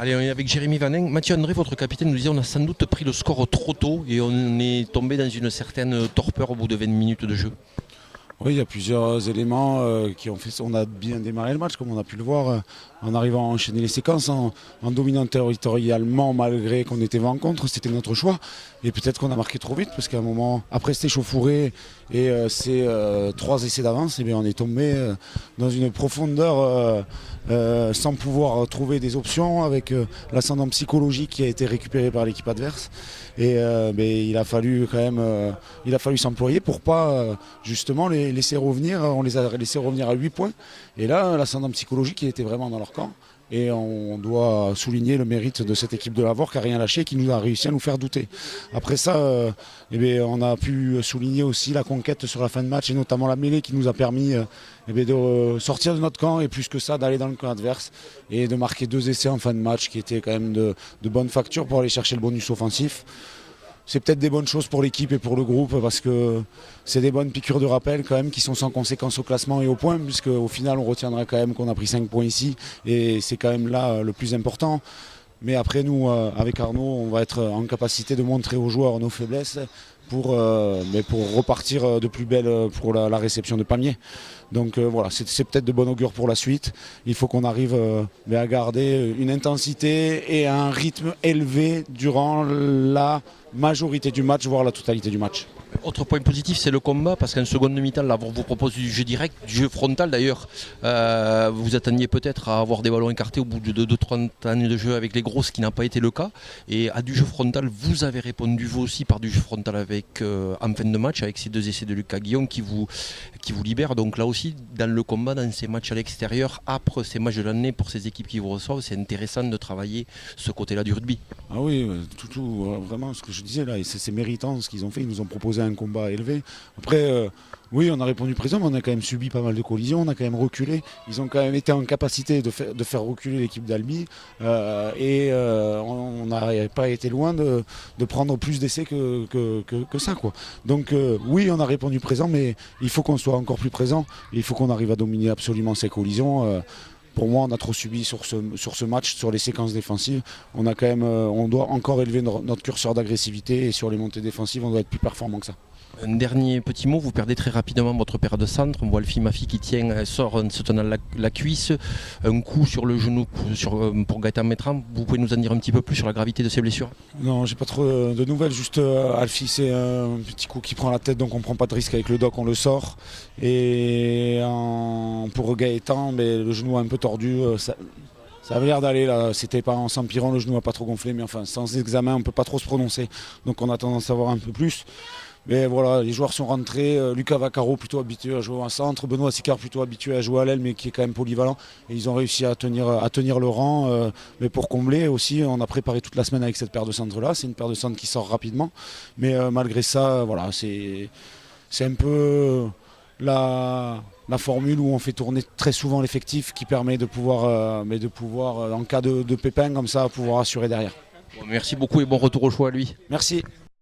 Allez, on est avec Jérémy Vanin. Mathieu André, votre capitaine, nous disait on a sans doute pris le score trop tôt et on est tombé dans une certaine torpeur au bout de 20 minutes de jeu. Oui, il y a plusieurs éléments qui ont fait ça. On a bien démarré le match, comme on a pu le voir, en arrivant à enchaîner les séquences, en dominant territorialement, malgré qu'on était vent contre. C'était notre choix. Et peut-être qu'on a marqué trop vite, parce qu'à un moment, après cet échauffouré et ces 3 essais d'avance, eh bien, on est tombé dans une profondeur sans pouvoir trouver des options, avec l'ascendant psychologique qui a été récupéré par l'équipe adverse. Et il a fallu quand même s'employer pour pas justement les laisser revenir. On les a laissés revenir à 8 points. Et là, l'ascendant psychologique, il était vraiment dans leur camp. Et on doit souligner le mérite de cette équipe de Lavore qui n'a rien lâché, qui nous a réussi à nous faire douter. Après ça, on a pu souligner aussi la conquête sur la fin de match, et notamment la mêlée qui nous a permis de sortir de notre camp, et plus que ça, d'aller dans le camp adverse et de marquer 2 essais en fin de match qui étaient quand même de bonne facture pour aller chercher le bonus offensif. C'est peut-être des bonnes choses pour l'équipe et pour le groupe, parce que c'est des bonnes piqûres de rappel quand même qui sont sans conséquence au classement et au point, puisque au final on retiendra quand même qu'on a pris 5 points ici, et c'est quand même là le plus important. Mais après nous, avec Arnaud, on va être en capacité de montrer aux joueurs nos faiblesses pour repartir de plus belle pour la réception de Pamiers. Donc voilà, c'est peut-être de bon augure pour la suite. Il faut qu'on arrive à garder une intensité et un rythme élevé durant la majorité du match, voire la totalité du match. Autre point positif, c'est le combat, parce qu'en seconde mi-temps, là, on vous propose du jeu direct, du jeu frontal d'ailleurs. Vous attendiez peut-être à avoir des ballons écartés au bout de 2-30 années de jeu avec les gros, ce qui n'a pas été le cas. Et à du jeu frontal, vous avez répondu vous aussi par du jeu frontal en fin de match, avec ces 2 essais de Lucas Guillon qui vous libèrent. Donc là aussi, dans le combat, dans ces matchs à l'extérieur, après ces matchs de l'année, pour ces équipes qui vous reçoivent, c'est intéressant de travailler ce côté-là du rugby. Ah oui, vraiment ce que je disais là, et c'est méritant ce qu'ils ont fait. Ils nous ont proposé un combat élevé. Après, oui, on a répondu présent, mais on a quand même subi pas mal de collisions, on a quand même reculé. Ils ont quand même été en capacité de faire reculer l'équipe d'Albi, on n'a pas été loin de prendre plus d'essais que ça, quoi. Donc oui, on a répondu présent, mais il faut qu'on soit encore plus présent. Il faut qu'on arrive à dominer absolument ces collisions. Pour moi, on a trop subi sur ce match, sur les séquences défensives. On doit encore élever notre curseur d'agressivité, et sur les montées défensives, on doit être plus performant que ça. Un dernier petit mot, vous perdez très rapidement votre paire de centre. On voit Elfie Mafi qui sort en se tenant la cuisse, un coup sur le genou pour Gaëtan Métran. Vous pouvez nous en dire un petit peu plus sur la gravité de ces blessures? Non, j'ai pas trop de nouvelles, juste Alfie, c'est un petit coup qui prend la tête, donc on prend pas de risque avec le doc, on le sort. Et pour Gaëtan, le genou un peu tordu, ça avait l'air d'aller là, c'était pas en s'empirant, le genou n'a pas trop gonflé, mais enfin sans examen on peut pas trop se prononcer, donc on a tendance à voir un peu plus. Mais voilà, les joueurs sont rentrés, Lucas Vaccaro plutôt habitué à jouer en centre, Benoît Sicard plutôt habitué à jouer à l'aile, mais qui est quand même polyvalent, et ils ont réussi à tenir le rang. Mais pour combler aussi, on a préparé toute la semaine avec cette paire de centres là, c'est une paire de centres qui sort rapidement, mais malgré ça, voilà, c'est un peu la formule où on fait tourner très souvent l'effectif, qui permet de pouvoir, en cas de pépin comme ça, pouvoir assurer derrière. Bon, merci beaucoup et bon retour au choix à lui. Merci.